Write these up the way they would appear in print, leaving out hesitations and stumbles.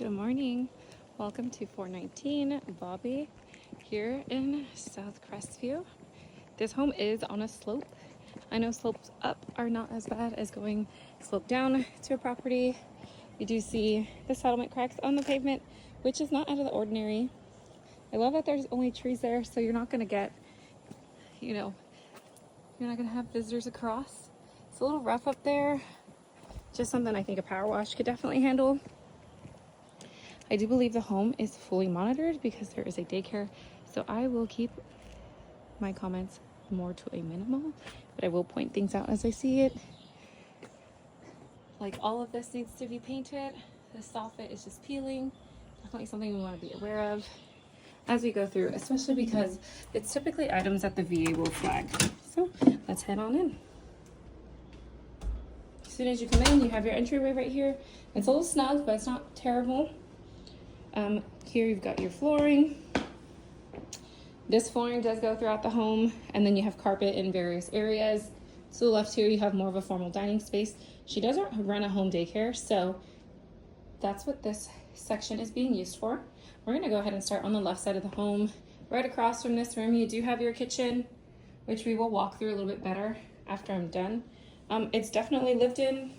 Good morning. Welcome to 419 Bobby here in South Crestview. This home is on a slope. I know slopes up are not as bad as going slope down to a property. You do see the settlement cracks on the pavement, which is not out of the ordinary. I love that there's only trees there, so you're not going to get, you're not going to have visitors across. It's a little rough up there. Just something I think a power wash could definitely handle. I do believe the home is fully monitored because there is a daycare, so I will keep my comments more to a minimum, but I will point things out as I see it. Like all of this needs to be painted. The soffit is just peeling. Definitely something we want to be aware of as we go through, especially because it's typically items that the VA will flag. So let's head on in. As soon as you come in, you have your entryway right here. It's a little snug, but it's not terrible. Here you've got your flooring. This flooring does go throughout the home, and then you have carpet in various areas. To the left here, you have more of a formal dining space. She doesn't run a home daycare, so that's what this section is being used for. We're gonna go ahead and start on the left side of the home. Right across from this room, you do have your kitchen, which we will walk through a little bit better after I'm done. It's definitely lived in.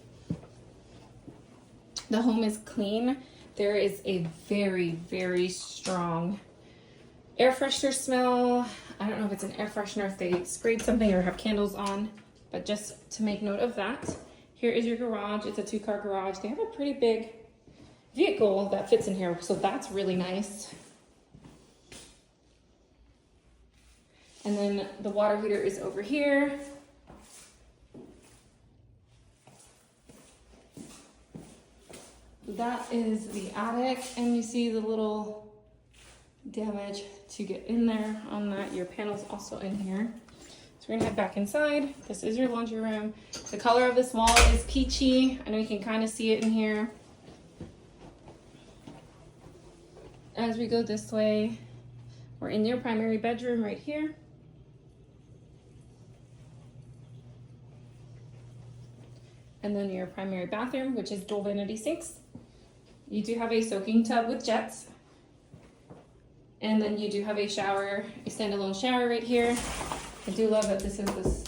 The home is clean. There is a very, very strong air freshener smell. I don't know if it's an air freshener, if they sprayed something or have candles on, but just to make note of that. Here is your garage. It's a 2-car garage. They have a pretty big vehicle that fits in here, so that's really nice. And then the water heater is over here. That is the attic, and you see the little damage to get in there on that. Your panel's also in here. So we're gonna head back inside. This is your laundry room. The color of this wall is peachy. I know you can kind of see it in here. As we go this way, we're in your primary bedroom right here. And then your primary bathroom, which is dual vanity sinks. You do have a soaking tub with jets. And then you do have a shower, a standalone shower right here. I do love that this is this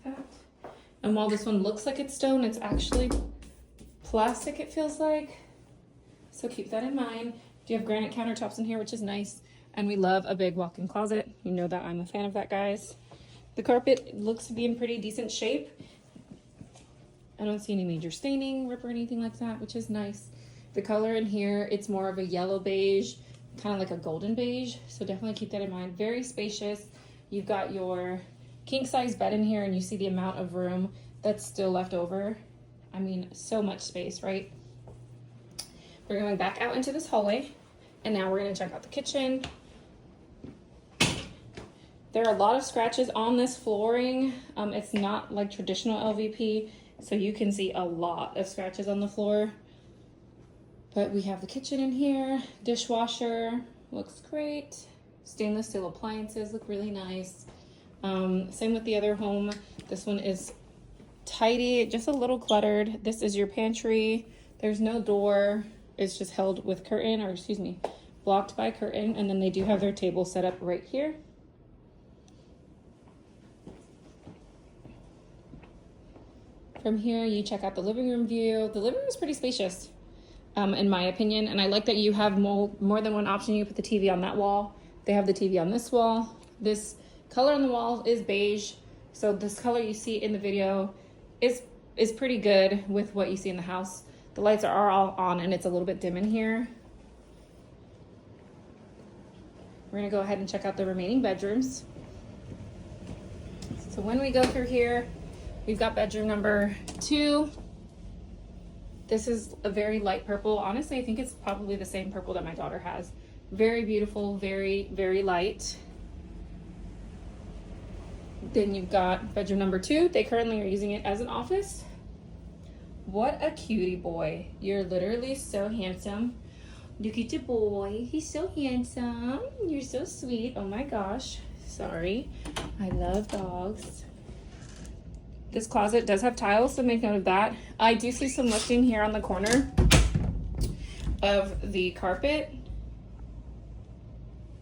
like that. And while this one looks like it's stone, it's actually plastic, it feels like. So keep that in mind. You have granite countertops in here, which is nice. And we love a big walk-in closet. You know that I'm a fan of that, guys. The carpet looks to be in pretty decent shape. I don't see any major staining, rip or anything like that, which is nice. The color in here, it's more of a yellow beige, kind of like a golden beige. So definitely keep that in mind. Very spacious. You've got your king size bed in here, and you see the amount of room that's still left over. I mean, so much space, right? We're going back out into this hallway, and now we're gonna check out the kitchen. There are a lot of scratches on this flooring. It's not like traditional LVP, so you can see a lot of scratches on the floor. But we have the kitchen in here, dishwasher, looks great. Stainless steel appliances look really nice. Same with the other home. This one is tidy, just a little cluttered. This is your pantry. There's no door. It's just held with curtain, or excuse me, blocked by curtain. And then they do have their table set up right here. From here, you check out the living room view. The living room is pretty spacious, in my opinion. And I like that you have more than one option. You put the TV on that wall. They have the TV on this wall. This color on the wall is beige. So this color you see in the video is pretty good with what you see in the house. The lights are all on, and it's a little bit dim in here. We're gonna go ahead and check out the remaining bedrooms. So when we go through here, we've got bedroom number 2. This is a very light purple. Honestly, I think it's probably the same purple that my daughter has. Very beautiful, very, very light. Then you've got bedroom number 2. They currently are using it as an office. What a cutie boy. You're literally so handsome. Look at your boy. He's so handsome. You're so sweet. Oh my gosh. Sorry. I love dogs. This closet does have tiles, so make note of that. I do see some lifting here on the corner. of the carpet.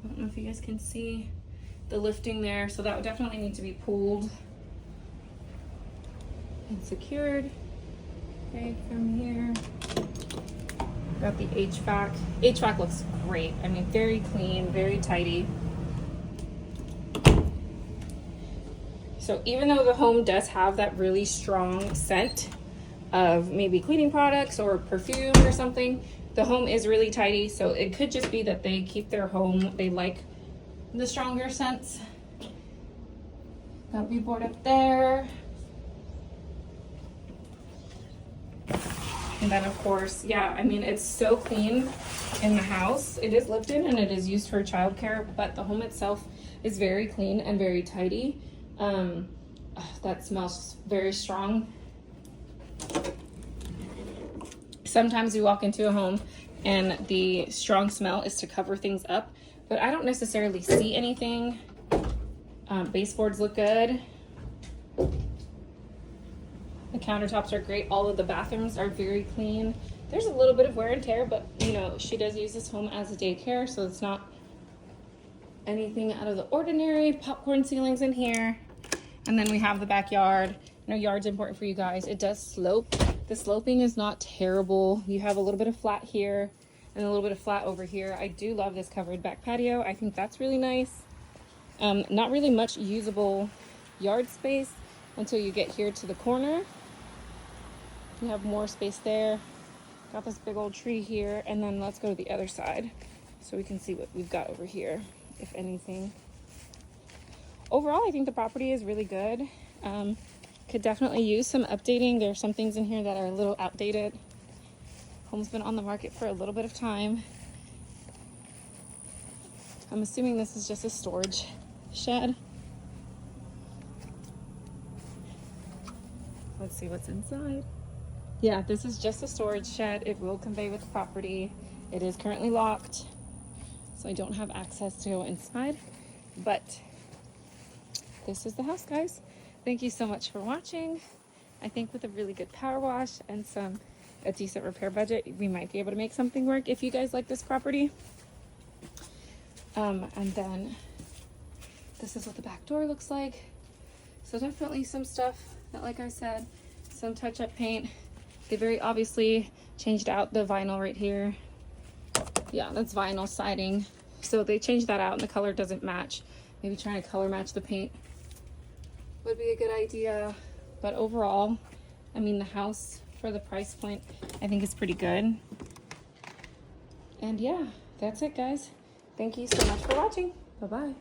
I don't know if you guys can see the lifting there, so that would definitely need to be pulled and secured. Okay, from here, got the HVAC. HVAC looks great. I mean, very clean, very tidy. So even though the home does have that really strong scent of maybe cleaning products or perfume or something, the home is really tidy. So it could just be that they keep their home, they like the stronger scents. Got B-board up there. And then of course, yeah, I mean, it's so clean in the house. It is lived in and it is used for childcare, but the home itself is very clean and very tidy. That smells very strong. Sometimes we walk into a home and the strong smell is to cover things up, but I don't necessarily see anything. Baseboards look good. The countertops are great. All of the bathrooms are very clean. There's a little bit of wear and tear, but you know, she does use this home as a daycare, so it's not anything out of the ordinary. Popcorn ceilings in here. And then we have the backyard. You know, yard's important for you guys. It does slope. The sloping is not terrible. You have a little bit of flat here and a little bit of flat over here. I do love this covered back patio. I think that's really nice. Not really much usable yard space until you get here to the corner. You have more space there. Got this big old tree here. And then let's go to the other side so we can see what we've got over here, if anything. Overall, I think the property is really good. Could definitely use some updating. There's some things in here that are a little outdated. Home's been on the market for a little bit of time. I'm assuming this is just a storage shed. Let's see what's inside. Yeah, this is just a storage shed. It will convey with the property. It is currently locked, so I don't have access to go inside, but this is the house, guys. Thank you so much for watching. I think with a really good power wash and a decent repair budget, we might be able to make something work if you guys like this property. And then this is what the back door looks like. So definitely some stuff that, like I said, some touch-up paint. They very obviously changed out the vinyl right here. Yeah, that's vinyl siding. So they changed that out and the color doesn't match. Maybe trying to color match the paint would be a good idea. But overall, I mean, the house for the price point, I think is pretty good. And yeah, that's it, guys. Thank you so much for watching. Bye-bye.